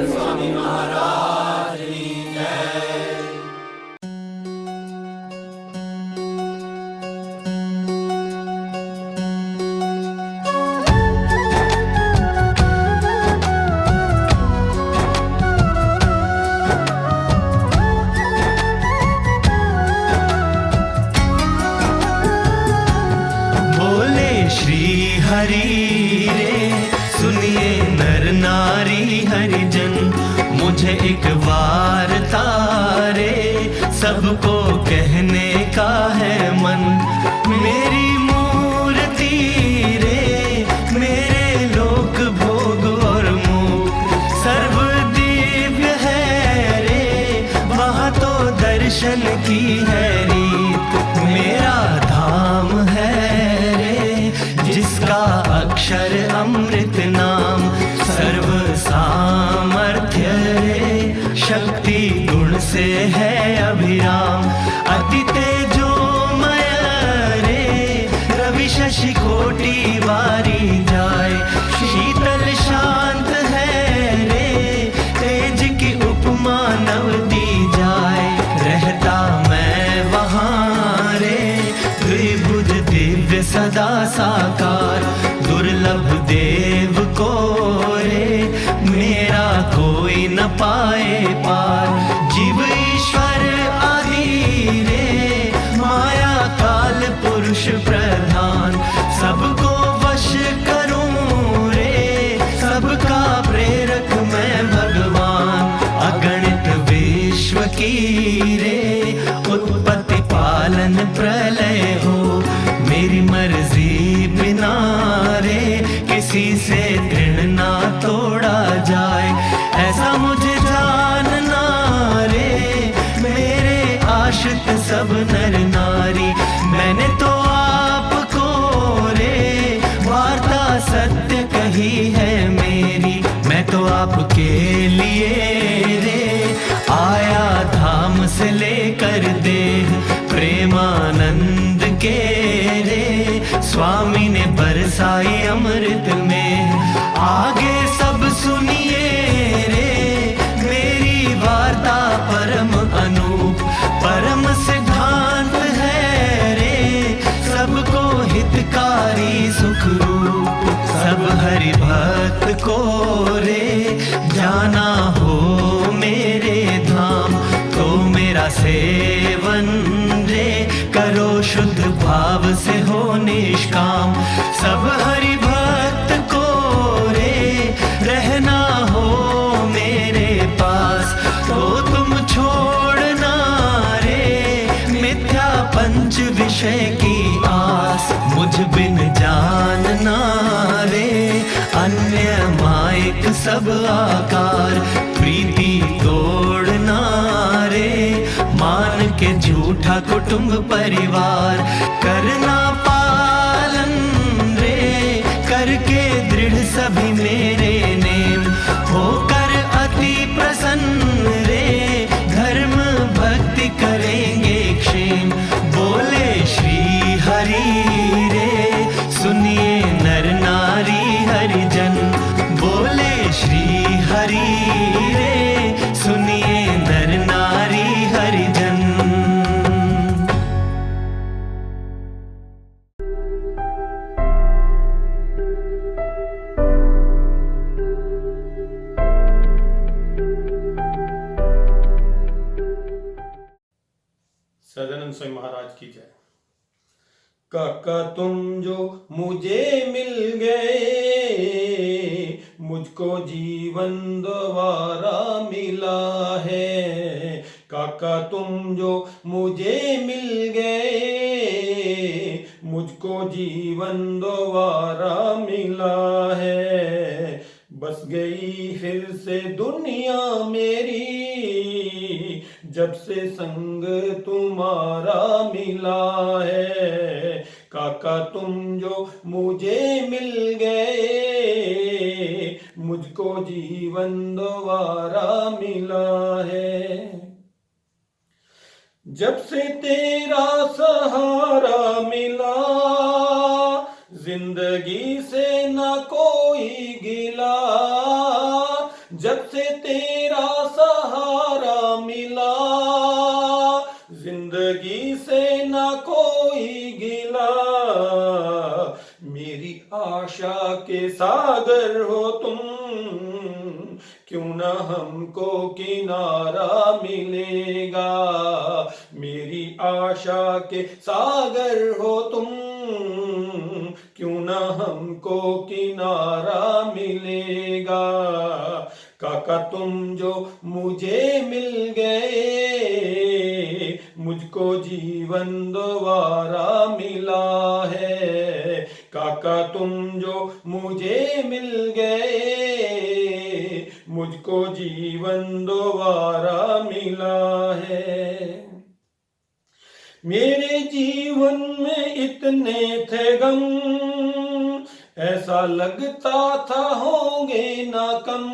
स्वामी महाराज की जय। श्री हरि रे सुनिए नर नारी हरिजन, मुझे एक वार्ता रे सबको कहने का है मन। मेरी मूर्ति रे मेरे लोक भोग और मुख सर्व दिव्य है रे, वहाँ तो दर्शन की है रीत। मेरा धाम है जिसका अक्षर अमृत नाम, सर्व सामर्थ्य रे शक्ति गुण से है अभिराम। अति तेजोमय रे रवि शशि कोटि वारी जाए, शीतल शांत है रे तेज की उपमा नव दी जाए। रहता मैं वहाँ रे द्विभुज दिव्य सदा साकार, दुर्लभ देव को रे मेरा कोई न पाए पार। जीव ईश्वर आदि रे माया काल पुरुष प्रधान, सबको वश करूं रे सबका प्रेरक मैं भगवान। अगणित विश्व की रे उत्पत्ति पालन प्रलय हो, मेरी मर्जी बिना रे किसी से तृण ना तोड़ा जाए। ऐसा मुझे जानना रे मेरे आश्रित सब नर नारी, मैंने तो आपको रे वार्ता सत्य कही है मेरी। मैं तो आपके लिए रे आया धाम से लेकर देह, प्रेमानंद के रे स्वामी ने बरसाई अमृत में। आगे सब सुनिए रे मेरी वार्ता परम अनूप, परम सिद्धांत है रे सबको हितकारी सुख रूप। सब हरि भक्त को रे जाना हो मेरे धाम, तो मेरा सेवन रे करो शुद्ध भाव से हो निष्काम। सब हरि भक्त को रे रहना हो मेरे पास, तो तुम छोड़ना रे मिथ्या पंच विषय की आस। मुझ बिन जानना रे अन्य मायक सब आकार, प्रीति तोड़ना रे मान के झूठा कुटुंब परिवार। करना पालन रे करके दृढ़ सभी मेरे नेम, होकर अति प्रसन्न रे धर्म भक्ति करेंगे क्षेम। बोले श्री हरि रे सुनिए नर नारी हरिजन, बोले श्री हरि रे सुनिए नर नारी हरिजन। सदानंद स्वामी महाराज की जय। काका तुम जो मुझे मिल गए, मुझको जीवन दोबारा मिला है। काका तुम जो मुझे मिल गए, मुझको जीवन दोबारा मिला है। बस गई फिर से दुनिया मेरी, जब से संग तुम्हारा मिला है। काका तुम जो मुझे मिल गए, मुझको जीवन दोबारा मिला है। जब से तेरा सहारा मिला, जिंदगी से ना कोई गिला, जब से तेरा सहारा मिला। जिंदगी से ना कोई गिला, मेरी आशा के सागर हो तुम, क्यों ना हमको किनारा मिलेगा। मेरी आशा के सागर हो तुम, क्यों ना हमको किनारा मिलेगा। काका तुम जो मुझे मिल गए, मुझको जीवन दोबारा मिला है। काका तुम जो मुझे मिल गए, मुझको जीवन दोबारा मिला है। मेरे जीवन में इतने थे गम, ऐसा लगता था होंगे ना कम।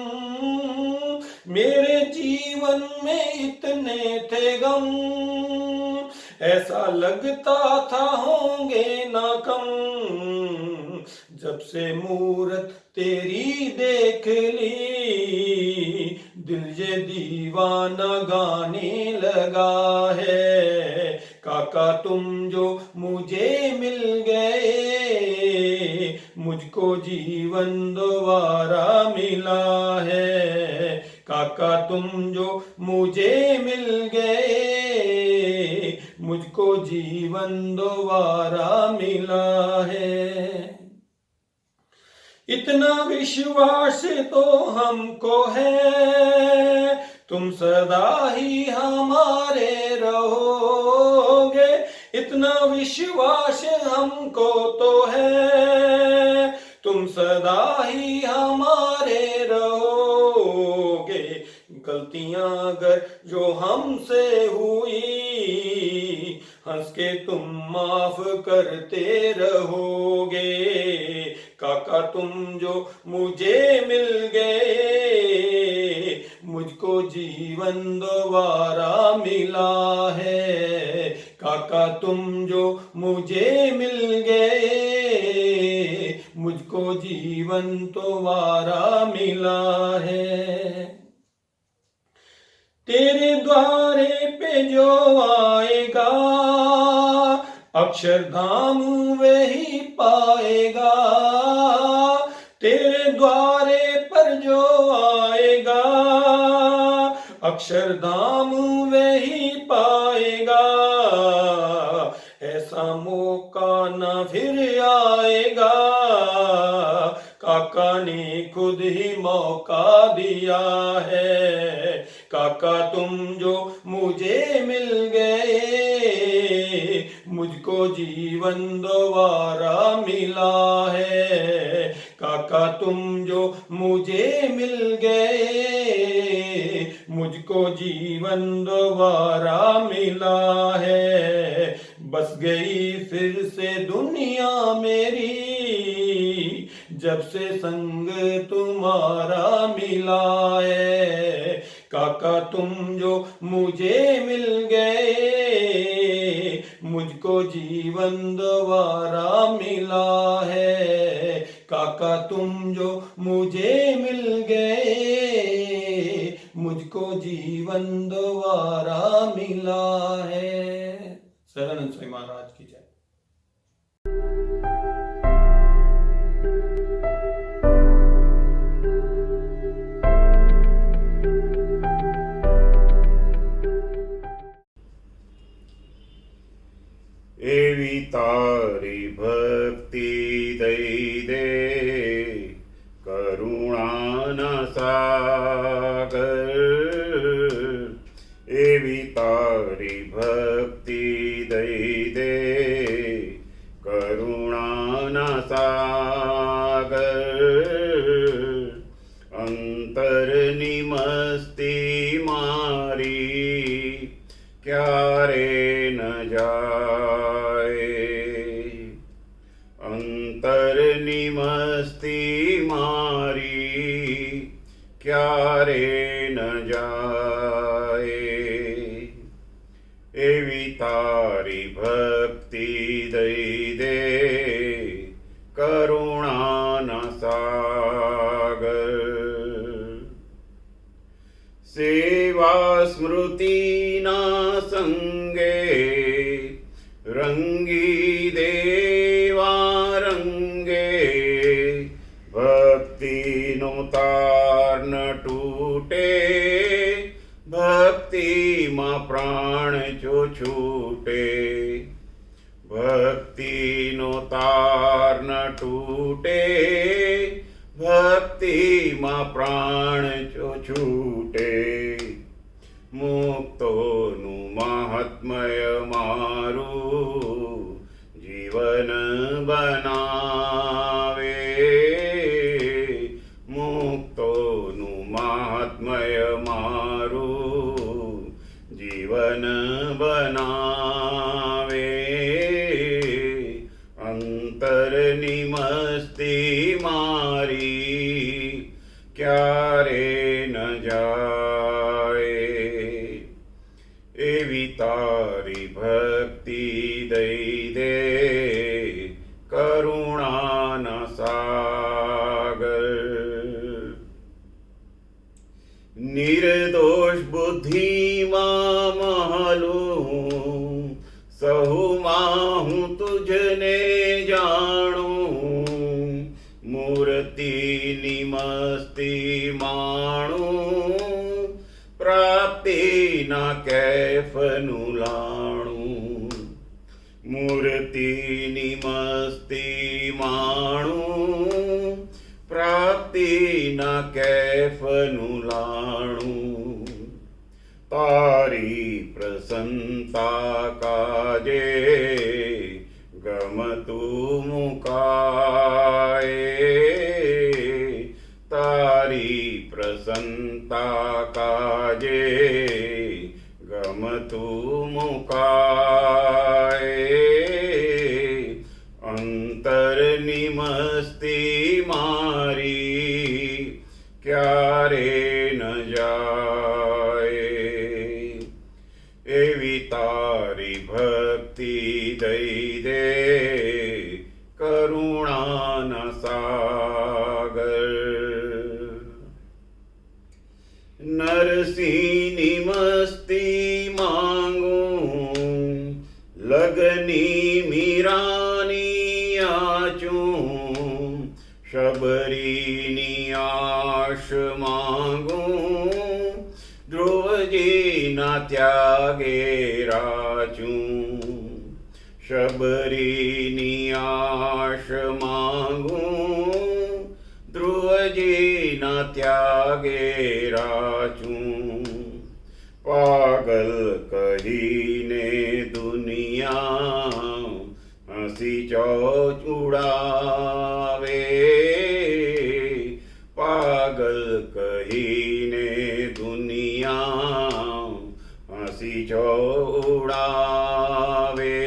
मेरे जीवन में इतने थे गम, ऐसा लगता था होंगे ना कम। जब से मूरत तेरी देख ली, दिल ये दीवाना गाने लगा है। काका तुम जो मुझे मिल गए, मुझको जीवन दोबारा मिला है। काका तुम जो मुझे मिल गए, मुझको जीवन दोबारा मिला है। इतना विश्वास तो हमको है, तुम सदा ही हमारे रहोगे। इतना विश्वास हमको तो है, तुम सदा ही हमारे रहोगे। गलतियां अगर जो हमसे हुई, हंस के तुम माफ करते रहोगे। काका तुम जो मुझे मिल गए, मुझको जीवन दोबारा मिला है। काका तुम जो मुझे मिल गए, मुझको जीवन दोबारा मिला है। तेरे द्वारे पे जो आएगा, अक्षरधाम वही पाएगा। तेरे द्वारे पर जो आएगा, अक्षरधाम वही पाएगा। ऐसा मौका न फिर आएगा, काका ने खुद ही मौका दिया है। काका तुम जो मुझे मिल गए, मुझको जीवन दोबारा मिला है। काका तुम जो मुझे मिल गए, मुझको जीवन दोबारा मिला है। बस गई फिर से दुनिया मेरी, जब से संग तुम्हारा मिला है। काका तुम जो मुझे मिल गए, मुझको जीवन दोबारा मिला है। काका तुम जो मुझे मिल गए, मुझको जीवन दोबारा मिला है। सदानंद स्वामी महाराज की जय। एवी तारी भक्ति दई दे, करुणा न सागर। एवी तारी भक्ति दई दे, करुणा न सागर। अंतर निमस्ती मारी, क्या रे न जाए। अंतर निमस्ती मारी, क्या रे न जाए। एवी तारी भक्ति दई दे, દેવા રંગે ભક્તિનો તાર ન તૂટે ભક્તિમાં પ્રાણ જો છૂટે ભક્તિનો તાર ન તૂટે ભક્તિમાં પ્રાણ જો છૂટે મુક્તોનું મહાત્મય મારું જીવન બનાવે મુક્તોનું મહાત્મય મારું જીવન બનાવે અંતરની મસ્તી મારી ક્યારે ન જાય એવી તારી ભક્તિ દઈ દે કરુણાના સાગર નિર્દોષ બુદ્ધિમાં મહલું સહુમાં હું તુજને જાણું મૂર્તિની મસ્તી માણું પ્રાપ્તિના કેફનું લાણું મૂર્તિની મસ્તી માણું પ્રાપ્તિના કેફનું લાણું તારી પ્રસન્નતા કાજે ગમતું મુકાય તારી પ્રસન્નતા કાજે ગમતું મુકાય અંતરની મસ્તી મારી ક્યારે ન જાય એવી તારી ભક્તિ દઈ દે કરુણાના સાગર નરસિંહની મસ્તી માંગું લગની મીરાની આચું શબરીની આશ માંગું ધ્રુવજીના ત્યાગે રાચું શબરીની આશ માંગું ધ્રુવજીના ત્યાગે રાચું પાગલ કહીને દુનિયા હસી ચોચ ઉડાવે પાગલ કહીને દુનિયા હસી ચોચ ઉડાવે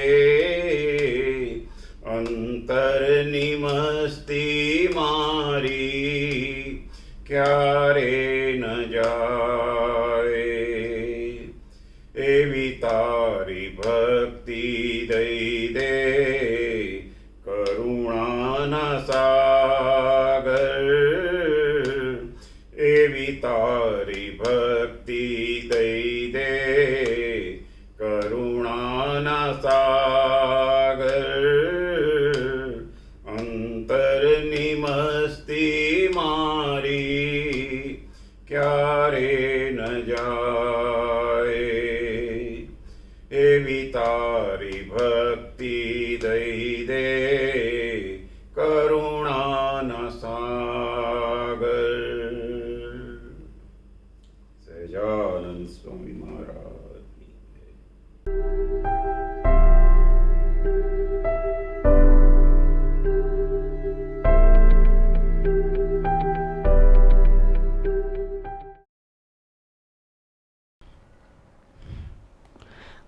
અંતરની મસ્તી મારી ક્યારે ન જાય એવી તારી ભક્તિ દઈ દે કરુણાના સાગર એવી તારી ભક્તિ દઈ દે કરુણાના સાગર અંતરની મસ્તી મારી ક્યારે ન જાય એવી તારી ભક્તિ દઈ દે કરુણાના સાગર સહજાનંદ સ્વામી મહારાજની જય.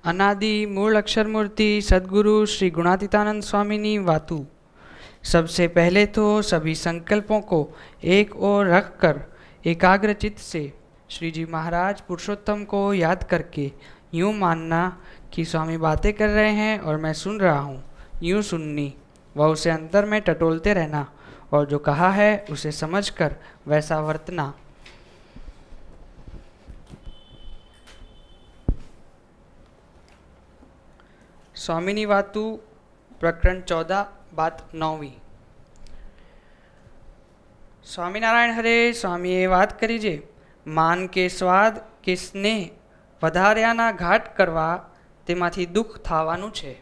अनादि मूल अक्षर मूर्ति सद्गुरु श्री गुणातीतानंद स्वामी वातु। सबसे पहले तो सभी संकल्पों को एक ओर रखकर एकाग्र चित्त से श्री जी महाराज पुरुषोत्तम को याद करके यूँ मानना कि स्वामी बातें कर रहे हैं और मैं सुन रहा हूँ, यूँ सुननी व उसे अंतर में टटोलते रहना और जो कहा है उसे समझकर वैसा वर्तना। સ્વામીની વાતું प्रकरण 14 बात 9वी। સ્વામિનારાયણ હરે સ્વામીએ વાત કરી છે, માન કે સ્વાદ કે સ્નેહ વધાર્યાના ઘાટ કરવા તેમાંથી દુઃખ થવાનું છે।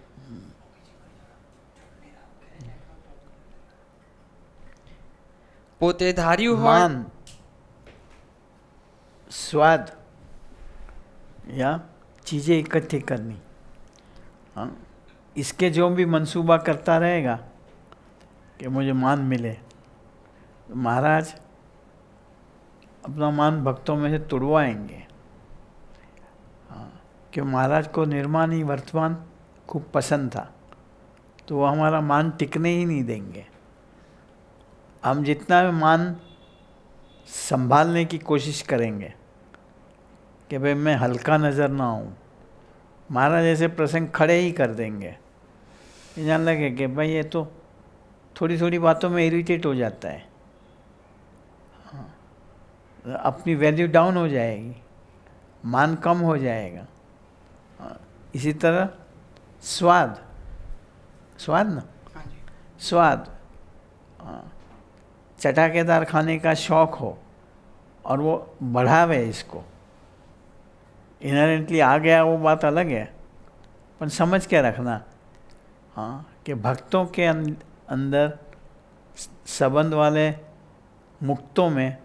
પોતે ધાર્યું હોય मान, स्वाद या चीज़ें इकट्ठी करनी, हाँ, इसके जो भी मंसूबा करता रहेगा कि मुझे मान मिले, तो महाराज अपना मान भक्तों में से तुड़वाएंगे। हाँ, कि महाराज को निर्माण ही वर्तमान खूब पसंद था, तो वो हमारा मान टिकने ही नहीं देंगे। हम जितना भी मान संभालने की कोशिश करेंगे कि भाई मैं हल्का नज़र ना आऊँ, महाराज ऐसे प्रसंग खड़े ही कर देंगे। ये जान लगे कि भाई ये तो थोड़ी थोड़ी बातों में इरिटेट हो जाता है, हाँ, अपनी वैल्यू डाउन हो जाएगी, मान कम हो जाएगा। हाँ, इसी तरह स्वाद, स्वाद ना, स्वाद, हाँ, चटाकेदार खाने का शौक़ हो और वो बढ़ावे इसको, इनहेरेंटली आ गया वो बात अलग है, पर समझ के रखना, हाँ, कि भक्तों के अंदर संबंध वाले मुक्तों में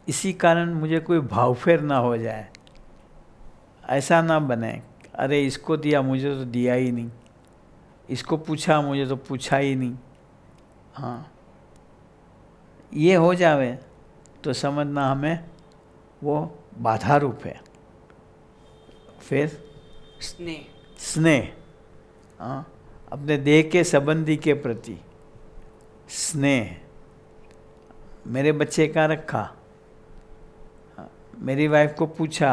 इसी कारण मुझे कोई भावफेर ना हो जाए, ऐसा ना बने, अरे इसको दिया मुझे तो दिया ही नहीं, इसको पूछा मुझे तो पूछा ही नहीं। हाँ, ये हो जावे तो समझना हमें वो बाधा रूप है। फिर स्नेह, स्नेह, हाँ, अपने देह के संबंधी के प्रति स्नेह। मेरे बच्चे का रखा, हाँ, मेरी वाइफ को पूछा,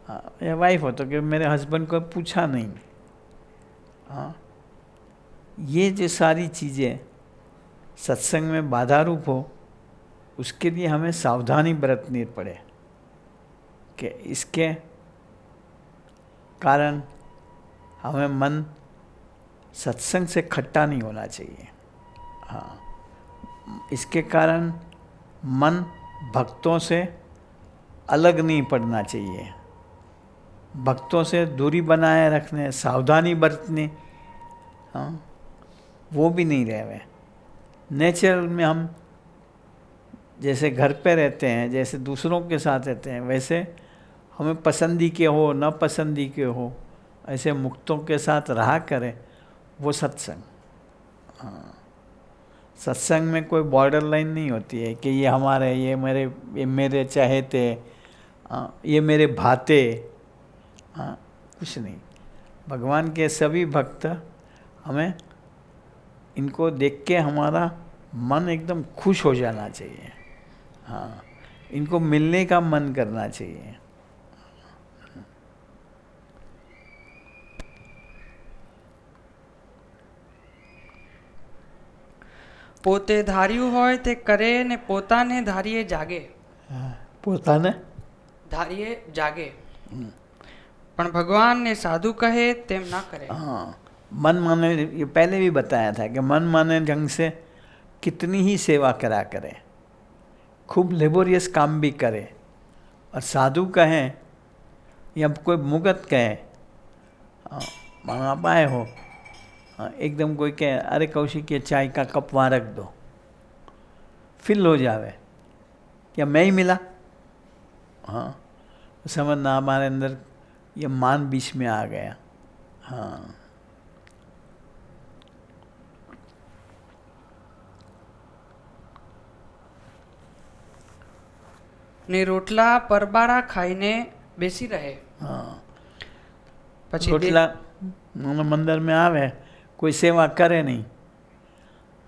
हाँ, या वाइफ हो तो कि मेरे हस्बैंड को पूछा नहीं। हाँ, ये जो सारी चीज़ें सत्संग में बाधा रूप हो, उसके लिए हमें सावधानी बरतनी पड़े कि इसके कारण हमें मन सत्संग से खट्टा नहीं होना चाहिए। हाँ, इसके कारण मन भक्तों से अलग नहीं पड़ना चाहिए, भक्तों से दूरी बनाए रखने, सावधानी बरतने, हाँ, वो भी नहीं रहे। नेचुरल में हम जैसे घर पे रहते हैं, जैसे दूसरों के साथ रहते हैं, वैसे हमें पसंदी के हो न पसंदी के हो, ऐसे मुक्तों के साथ रहा करें, वो सत्संग। हाँ, सत्संग में कोई बॉर्डर लाइन नहीं होती है कि ये हमारे, ये मेरे चाहते, ये मेरे भाते, हाँ, कुछ नहीं। भगवान के सभी भक्त, हमें इनको देख के हमारा मन एकदम खुश हो जाना चाहिए। हाँ, इनको मिलने का मन करना चाहिए। પોતે ધાર્યું હોય તે કરે ને પોતાને ધારીએ જાગે। પોતાને ધારીએ જાગે, પણ ભગવાન ને સાધુ કહે તેમ ના કરે। हाँ, मन माने, ये पहले भी बताया था कि मन माने ढंग से कितनी ही सेवा करा करे, खूब लेबोरियस काम भी करे, और साधु कहें या कोई मुगत कहे, आप आए हो, एकदम कोई कहे अरे कौशिक ये चाय का कप वहाँ रख दो, फिल हो जावे, क्या मैं ही मिला। हाँ, समझना हमारे अंदर ये मान बीच में आ गया। हाँ, ને રોટલા પરબારા ખાઈને બેસી રહે। हाँ, પછી रोटला मंदिर में आवे, कोई सेवा करे नहीं।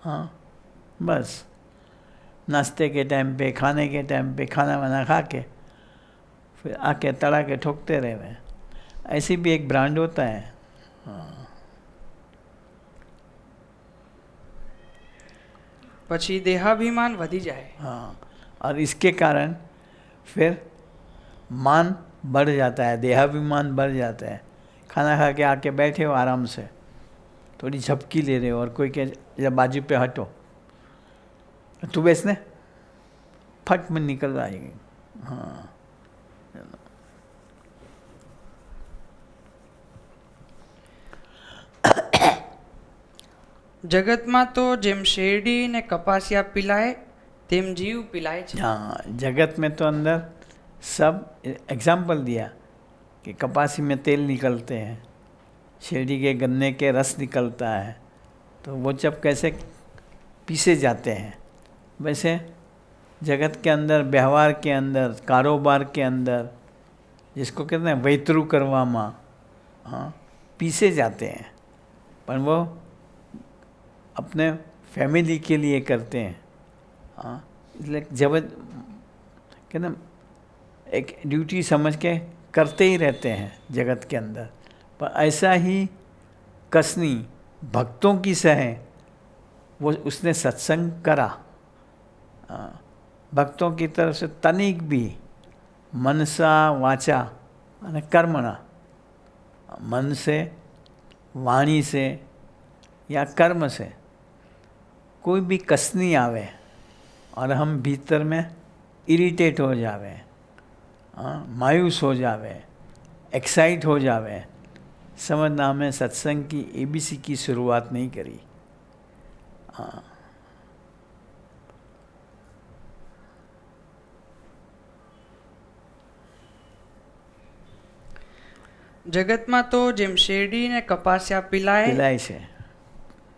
हाँ, बस नाश्ते के टाइम पे, खाने के टाइम पे खाना वाना खा के फिर आके तड़ा के ठोकते रहे, ऐसी भी एक ब्रांड होता है। हाँ, પછી દેહાભિમાન વધી જાય। हाँ, और इसके कारण फिर मान बढ़ जाता है, देहाभिमान बढ़ जाता है। खाना खा के आके बैठे हो आराम से, थोड़ी झपकी ले रहे हो और कोई कहे जरा बाजू पे हटो, तू बैसने, फट में निकल आएगी। हाँ, જગતમાં તો જેમ શેરડી ને કપાસિયા પીલાય તેમ જીવ પીલાય છે। हाँ, जगत में तो अंदर सब एग्जाम्पल दिया कि कपासी में तेल निकलते हैं, शेरडी के गन्ने के रस निकलता है, तो वो जब कैसे पीसे जाते हैं, वैसे जगत के अंदर, व्यवहार के अंदर, कारोबार के अंदर, जिसको कहते हैं वैतरू करवामा, हाँ, पीसे जाते हैं, पर वो अपने फैमिली के लिए करते हैं। हाँ, इसलिए जब कहते ना एक ड्यूटी समझ के करते ही रहते हैं जगत के अंदर। पर ऐसा ही कसनी भक्तों की सह वो उसने सत्संग करा, भक्तों की तरफ से तनिक भी मनसा वाचा અને કર્મણા, मन से, वाणी से या कर्म से कोई भी कसनी आवे और हम भीतर में इरिटेट हो जावे, मायूस हो जावे, एक्साइट हो जावे, समझना हमें सत्संग की एबीसी की शुरुआत नहीं करी। हाँ, જગતમાં તો જેમ શેરડી ને કપાસિયા પીલાય पिलाए से,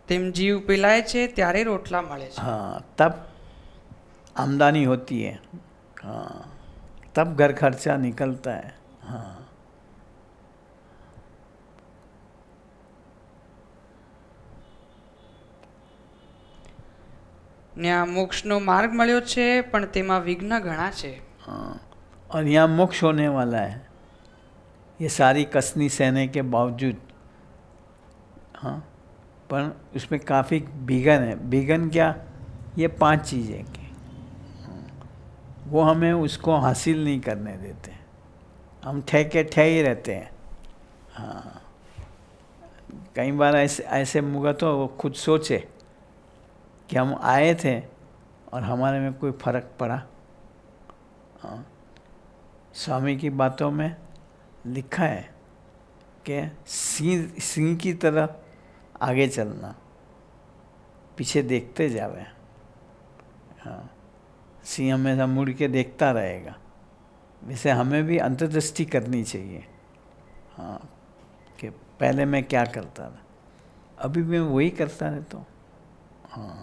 તેમ જીવ પીલાય છે ત્યારે રોટલા મળે છે। हाँ, तब आमदनी होती है। हाँ, तब घर खर्चा निकलता है। हाँ, ને આ મોક્ષનો માર્ગ મળ્યો છે પણ તેમાં વિઘ્ન ઘણા છે। हाँ, और यहाँ मोक्ष होने वाला है, ये सारी कसनी सहने के बावजूद। हाँ, पर उसमें काफ़ी विघन है। विघन क्या? ये 5 चीज़ें की वो हमें उसको हासिल नहीं करने देते, हम ठहके ठह ही रहते हैं। हाँ, कई बार ऐसे मुगा तो वो खुद सोचे कि हम आए थे और हमारे में कोई फर्क पड़ा। हाँ, स्वामी की बातों में लिखा है कि सिंह की तरह आगे चलना, पीछे देखते जावे। हाँ, सिंह हमेशा मुड़ के देखता रहेगा, वैसे हमें भी अंतर्दृष्टि करनी चाहिए। हाँ, कि पहले मैं क्या करता था, अभी मैं वही करता रहता हूँ। हाँ,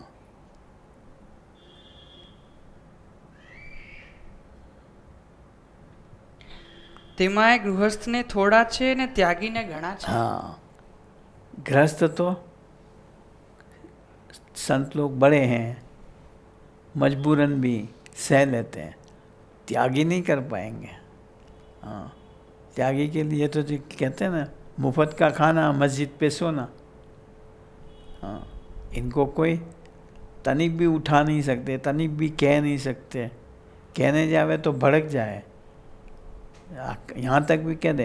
તેમાંય ગૃહસ્થને થોડા છે ને ત્યાગીને ઘણા છે। हाँ, गृहस्थ तो संत लोग बड़े हैं, मजबूरन भी सह लेते हैं, त्यागी नहीं कर पाएंगे। हाँ, त्यागी के लिए तो जो कहते हैं ना, मुफ्त का खाना मस्जिद पे सोना। हाँ, इनको कोई तनिक भी उठा नहीं सकते, तनिक भी कह नहीं सकते, कहने जावे तो भड़क जाए। यहाँ तक भी कह दे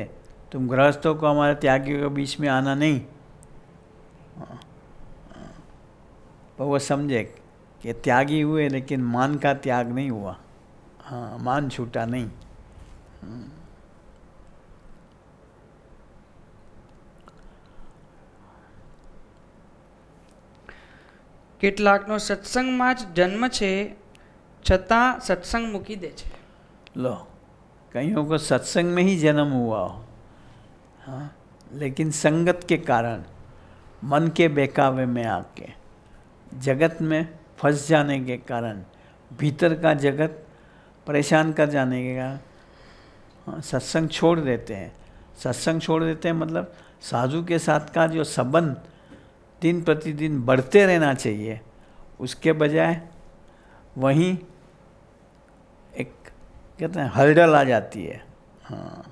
तुम गृहस्थों को हमारे त्यागियों के बीच में आना नहीं। पर वो समझे कि त्यागी हुए लेकिन मान का त्याग नहीं हुआ। हाँ, मान छूटा नहीं। કેટલાકનો સત્સંગમાં જ જન્મ છે છતાં સત્સંગ મૂકી દે છે। लो, कईयों को सत्संग में ही जन्म हुआ हो, हाँ, लेकिन संगत के कारण मन के बहकावे में आके जगत में फंस जाने के कारण, भीतर का जगत परेशान कर जाने के कारण, हाँ, सत्संग छोड़ देते हैं। सत्संग छोड़ देते हैं मतलब साधु के साथ का जो संबंध दिन प्रतिदिन बढ़ते रहना चाहिए, उसके बजाय वहीं एक कहते हैं हलडल आ जाती है। हाँ,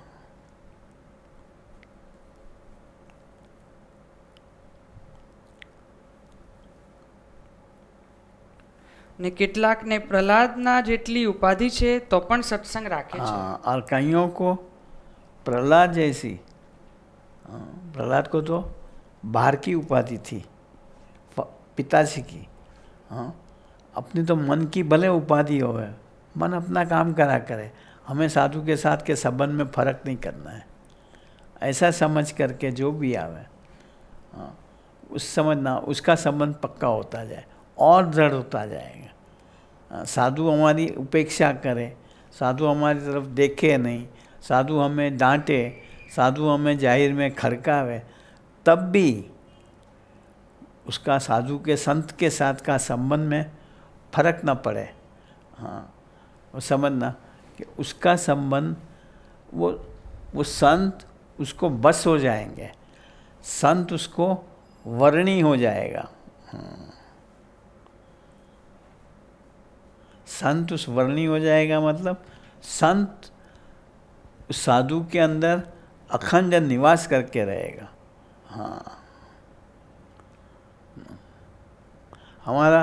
ને કેટલાકને પ્રહલાદના જેટલી ઉપાધિ છે તો પણ સત્સંગ રાખે છે। हाँ, और कईयों को प्रहलाद जैसी, प्रहलाद को तो बाहर की उपाधि थी, पिताजी की। हाँ, अपनी तो मन की भले उपाधि हो, मन अपना काम करा करे, हमें साधु के साथ के संबंध में फर्क नहीं करना है। ऐसा समझ करके जो भी आवे, हाँ, उस समझना उसका संबंध पक्का होता जाए और दृढ़ होता जाएगा। साधु हमारी उपेक्षा करे, साधु हमारी तरफ देखे नहीं, साधु हमें डांटे, साधु हमें जाहिर में खड़कावे, तब भी उसका साधु के संत के साथ का संबंध में फर्क ना पड़े। हाँ, वो समझना कि उसका संबंध वो संत उसको बस हो जाएंगे, संत उसको वर्णी हो जाएगा। संत उस वर्णी हो जाएगा मतलब संत उस साधु के अंदर अखंड निवास करके रहेगा। हाँ, हमारा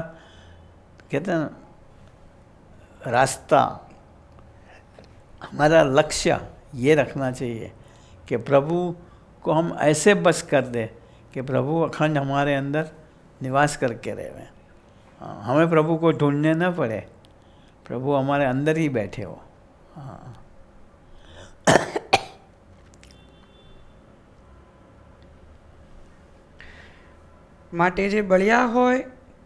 कहते हैं ना रास्ता, हमारा लक्ष्य ये रखना चाहिए कि प्रभु को हम ऐसे बस कर दे कि प्रभु अखंड हमारे अंदर निवास करके रहे। हमें प्रभु को ढूंढने न पड़े, प्रभु हमारे अंदर ही बैठे हो। हाँ, માટે જે બળિયા હોય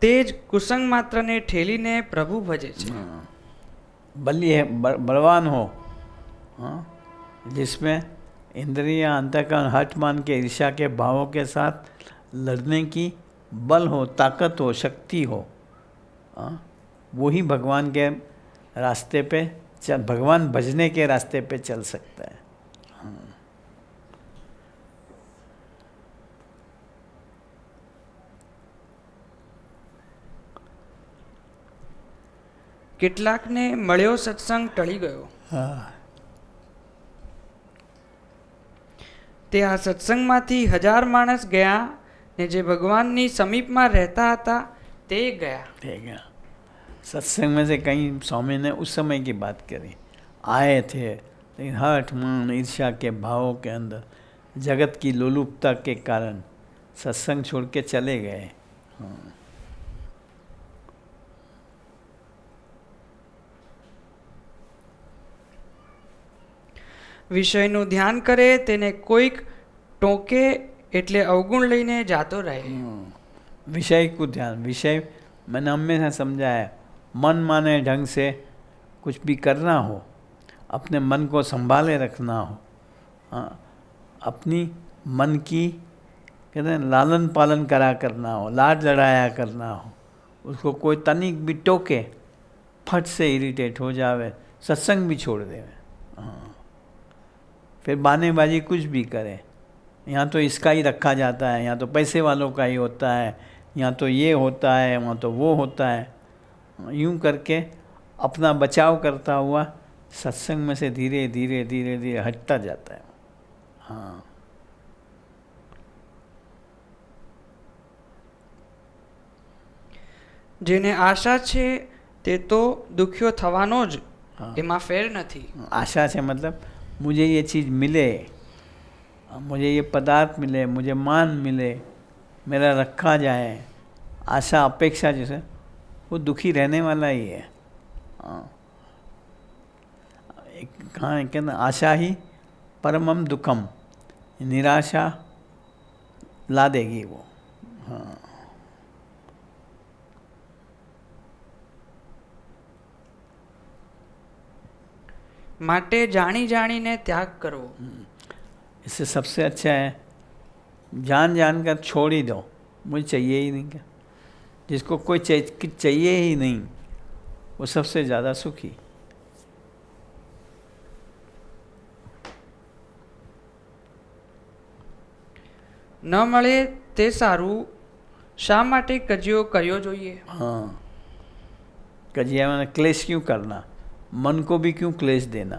તે જ કુસંગ માત્રને ઠેલીને પ્રભુ ભજે છે। बली है, बलवान हो, हाँ, जिसमें इंद्रियां, अंतःकरण, हठ मान के ईर्ष्या के भावों के साथ लड़ने की बल हो, ताकत हो, शक्ति हो, हाँ, वही भगवान के रास्ते पे चल, भगवान भजने के रास्ते पे चल सकता है। કેટલાકને મળ્યો સત્સંગ ટળી ગયો, તે આ સત્સંગમાંથી 1000 માણસ ગયા ને જે ભગવાનની સમીપમાં રહેતા હતા તે ગયા। ठीक है, सत्संग में से कहीं स्वामी ने उस समय की बात करी, आए थे लेकिन हठ मान ईर्ष्या के भावों के अंदर जगत की लोलुपता के कारण सत्संग छोड़ के चले गए। हाँ, વિષયનું ધ્યાન કરે તેને કોઈક ટોકે એટલે અવગુણ લઈને જાતો રહે। विषय को ध्यान, विषय मैंने हमेशा समझा है, मन माने ढंग से कुछ भी करना हो, अपने मन को संभाले रखना हो, हाँ, अपनी मन की कहते हैं लालन पालन करा करना हो, लाड लड़ाया करना हो, उसको कोई तनिक भी टोके फट से इरिटेट हो जावे, सत्संग भी छोड़ देवे। हाँ, फिर बहानेबाजी कुछ भी करे, यहाँ तो इसका ही रखा जाता है, यहाँ तो पैसे वालों का ही होता है, यहाँ तो ये होता है, वहाँ तो वो होता है, यूं करके अपना बचाव करता हुआ सत्संग में से धीरे धीरे धीरे धीरे हटता जाता है। हाँ, જેને આશા છે તે તો દુખ્યો થવાનો જ, એમાં ફેર નથી। आशा से मतलब मुझे ये चीज़ मिले, मुझे ये पदार्थ मिले, मुझे मान मिले, मेरा रखा जाए, आशा अपेक्षा जैसे वो दुखी रहने वाला ही है। एक कहाँ है कहना, आशा ही परमम दुखम, निराशा ला देगी वो। हाँ, માટે જાણી જાણીને त्याग કરવો। इससे सबसे अच्छा है जान जान कर छोड़ ही दो, मुझे चाहिए ही नहीं। क्या जिसको कोई चाहिए ही नहीं वो सबसे ज़्यादा सुखी। ન મળે તે સારું, શા માટે કજિયો કર્યો જોઈએ? हाँ, कजिया मैंने क्लेश क्यों करना, मन को भी क्यों क्लेश देना।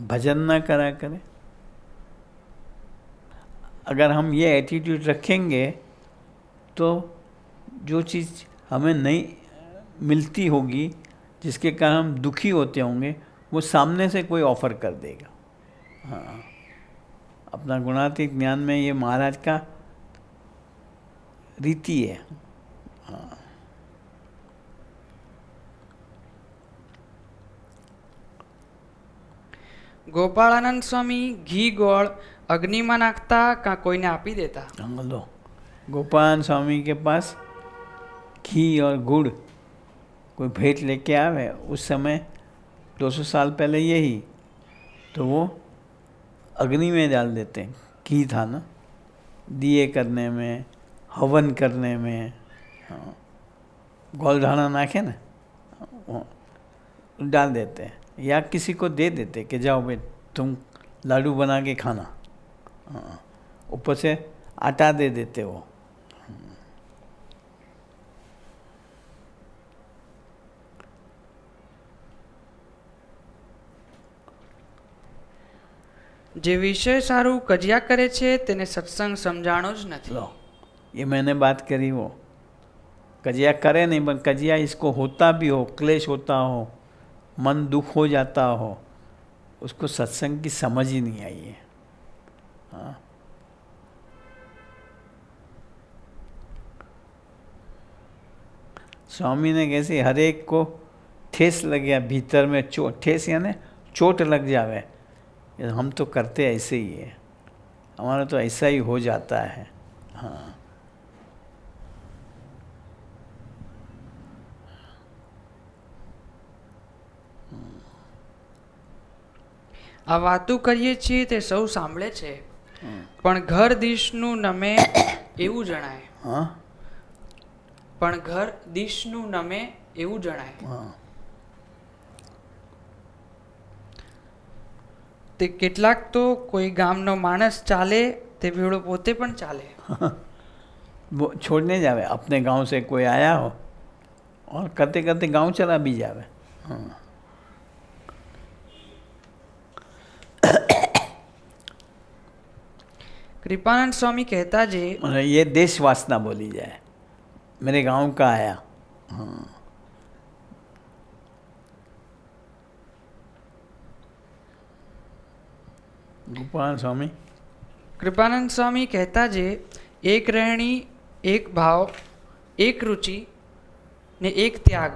भजन ना करा करें। अगर हम ये एटीट्यूड रखेंगे तो जो चीज़ हमें नहीं मिलती होगी, जिसके कारण हम दुखी होते होंगे, वो सामने से कोई ऑफर कर देगा। हाँ, अपना गुणातीत ज्ञान में ये महाराज का रीति है। ગોપાળાનંદ સ્વામી ઘી ગોળ અગ્નિમાં નાખતા કાં કોઈને આપી દેતા? हाँ, लो गोपाल स्वामी के पास घी और गुड़ कोई भेंट लेके आवे, उस समय 200 साल पहले यही तो वो अग्नि में डाल देते। घी था ना, दिए करने में, हवन करने में, हाँ, गोलधाना नाखे ना वो डाल देते हैं, या किसी को दे देते कि जाओ भाई तुम लाडू बना के खाना। हाँ, ऊपर से आटा दे देते वो। જે વિષય સારું કજિયા કરે છે તેને સત્સંગ સમજાણો જ નથી. लो ये मैंने बात करी, वो कजिया करे नहीं, पर कजिया इसको होता भी हो, क्लेश होता हो, मन दुख हो जाता हो, उसको सत्संग की समझ ही नहीं आई है। हाँ, स्वामी ने कैसे हर एक को ठेस लग गया भीतर में, ठेस यानी चोट लग जावे। हम तो करते ऐसे ही है, हमारा तो ऐसा ही हो जाता है। हाँ, આ વાતો કરીએ છીએ તે સૌ સાંભળે છે, પણ ઘર દિશનું નમે એવું જણાય. हाँ, પણ ઘર દિશનું નમે એવું જણાય. हाँ, તે કેટલાક તો કોઈ ગામનો માણસ ચાલે તે ભેળો પોતે પણ ચાલે. वो छोड़ने जावे, अपने गांव से कोई आया हो और करते करते गांव चला भी जावे। हाँ, કૃપાનંદ સ્વામી કહેતા જે मतलब ये देश वासना बोली जाए, मेरे गांव का आया। हाँ, गोपाल स्वामी કૃપાનંદ સ્વામી કહેતા જે એક રહેણી, એક ભાવ, એક રુચિ ને એક ત્યાગ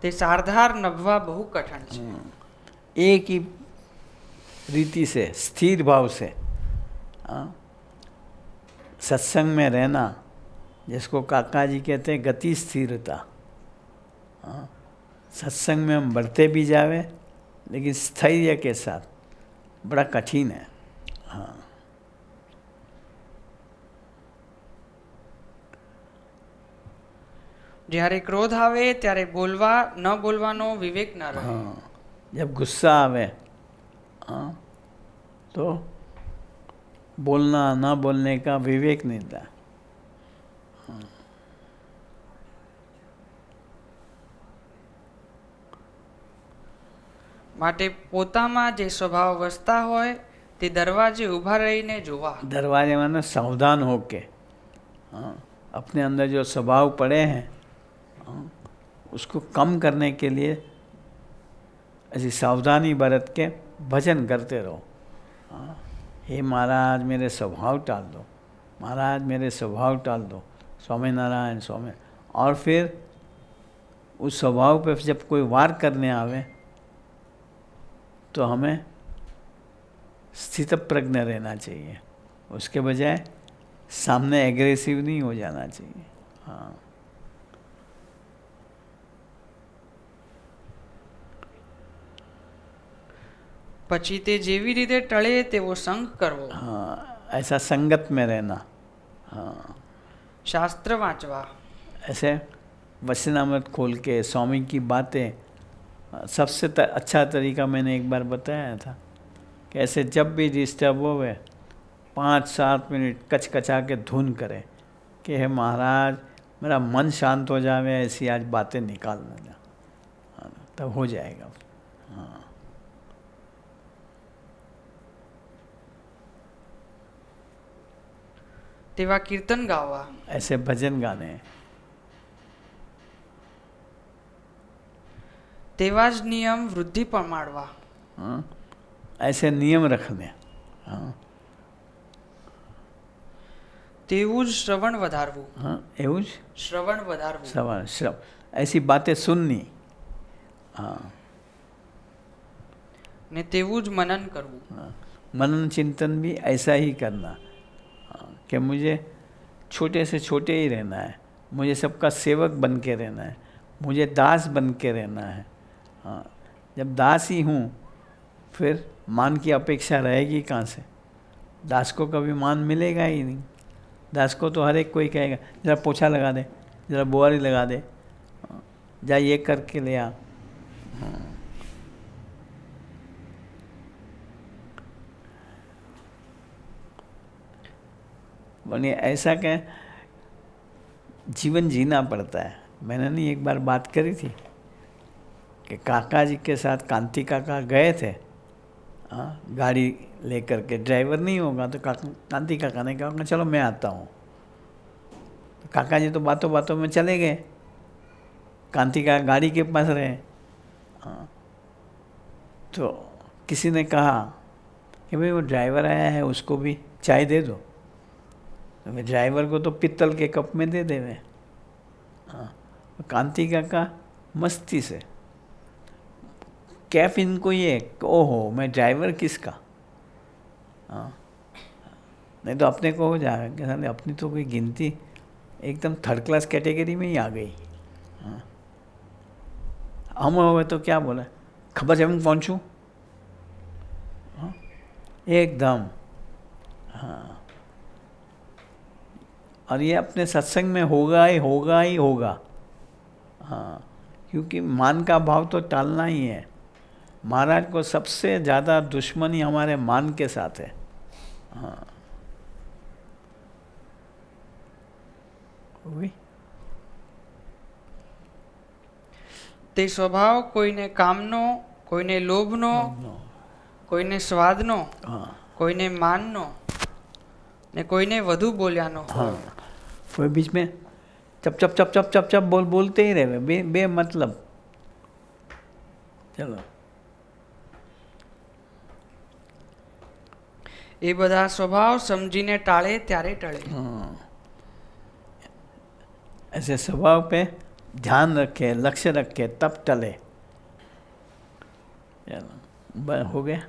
તે સારધાર નભવા બહુ કઠણ છે. एक ही रीति से, स्थिर भाव से, हाँ, सत्संग में रहना, जिसको काका जी कहते हैं गति स्थिरता। हाँ, सत्संग में हम बढ़ते भी जावे लेकिन स्थैर्य के साथ, बड़ा कठिन है। हाँ, જ્યારે ક્રોધ આવે ત્યારે બોલવા ન બોલવાનો વિવેક ન રહે. हाँ, जब गुस्सा आवे, हाँ, तो बोलना ना बोलने का विवेक नहीं था। માટે પોતામાં જે સ્વભાવ વસતા હોય તે દરવાજે ઊભા રહીને જોવા. दरवाजे में सावधान होके, हाँ, अपने अंदर जो स्वभाव पड़े हैं, हाँ, उसको कम करने के लिए ऐसी सावधानी बरत के भजन करते रहो। हाँ, हे महाराज मेरे स्वभाव टाल दो, महाराज मेरे स्वभाव टाल दो, स्वामी नारायण स्वामी। और फिर उस स्वभाव पे जब कोई वार करने आवे तो हमें स्थित प्रज्ञ रहना चाहिए, उसके बजाय सामने एग्रेसिव नहीं हो जाना चाहिए। हाँ, પછી તે જેવી રીતે ટળે તેવો સંગ કરવો. हाँ, ऐसा संगत में रहना। हाँ, શાસ્ત્ર વાંચવા. ऐसे वचनामृत खोल के स्वामी की बातें, सबसे अच्छा तरीका मैंने एक बार बताया था कि ऐसे जब भी डिस्टर्ब होवे 5-7 मिनट कचकचा के धुन करे कि हे महाराज मेरा मन शांत हो जावे, ऐसी आज बातें निकालना जा। हाँ, तब हो जाएगा। हाँ, તેવા કીર્તન ગાવા. ऐसे भजन गाने हैं। તેવા જ નિયમ વૃદ્ધિ પમાડવા. हाँ, ऐसे नियम रखने। हाँ, તેવું જ શ્રવણ વધારવું. हाँ એવું જ શ્રવણ વધારવું. सवाल श्रव ऐसी बातें सुननी. हाँ ને તેવું જ મનન કરવું. हाँ, मनन चिंतन भी ऐसा ही करना. हाँ, कि मुझे छोटे से छोटे ही रहना है, मुझे सबका सेवक बन के रहना है, मुझे दास बन के रहना है. हाँ, जब दास ही हूँ फिर मान की अपेक्षा रहेगी कहाँ से? दास को कभी मान मिलेगा ही नहीं. दास को तो हर एक कोई कहेगा जरा पोछा लगा दे, जरा बुआरी लगा दे, जा ये करके ले आ. बने ऐसा क्या जीवन जीना पड़ता है. मैंने नहीं एक बार बात करी थी कि काका जी के साथ कांति काका गए थे. हाँ, गाड़ी लेकर के, ड्राइवर नहीं होगा तो कांति काका ने कहा चलो मैं आता हूँ. तो काका जी तो बातों बातों में चले गए, कांति काका गाड़ी के पास रहे. हाँ, तो किसी ने कहा कि भाई वो ड्राइवर आया है उसको भी चाय दे दो. तो मैं ड्राइवर को तो पित्तल के कप में दे देवे. हाँ, कांति काका मस्ती से कैफ इनको ये ओहो मैं ड्राइवर किसका. हाँ, नहीं तो अपने को हो जाएगा कि साले अपनी तो कोई गिनती एकदम थर्ड क्लास कैटेगरी में ही आ गई. हाँ, हम हो तो क्या बोला खबर जब मैं पहुँचूँ. हाँ, एकदम. हाँ, और ये अपने सत्संग में होगा ही होगा ही होगा. हाँ, क्योंकि मान का भाव तो टालना ही है. महाराज को सबसे ज़्यादा दुश्मनी हमारे मान के साथ है. हाँ, हुई તે સ્વભાવ કોઈને કામનો, કોઈને લોભનો, કોઈને સ્વાદનો, हाँ કોઈને માનનો ને કોઈને વધુ બોલ્યાનો. हाँ, कोई बीच में चप चप चप चप चप चप बोलते ही रहे बे मतलब. चलो એ બધા સ્વભાવ સમજીને ટાળે ત્યારે ટળે. हाँ, ऐसे स्वभाव पे ध्यान रखे, लक्ष्य रखे, तब टले. चलो हो गया.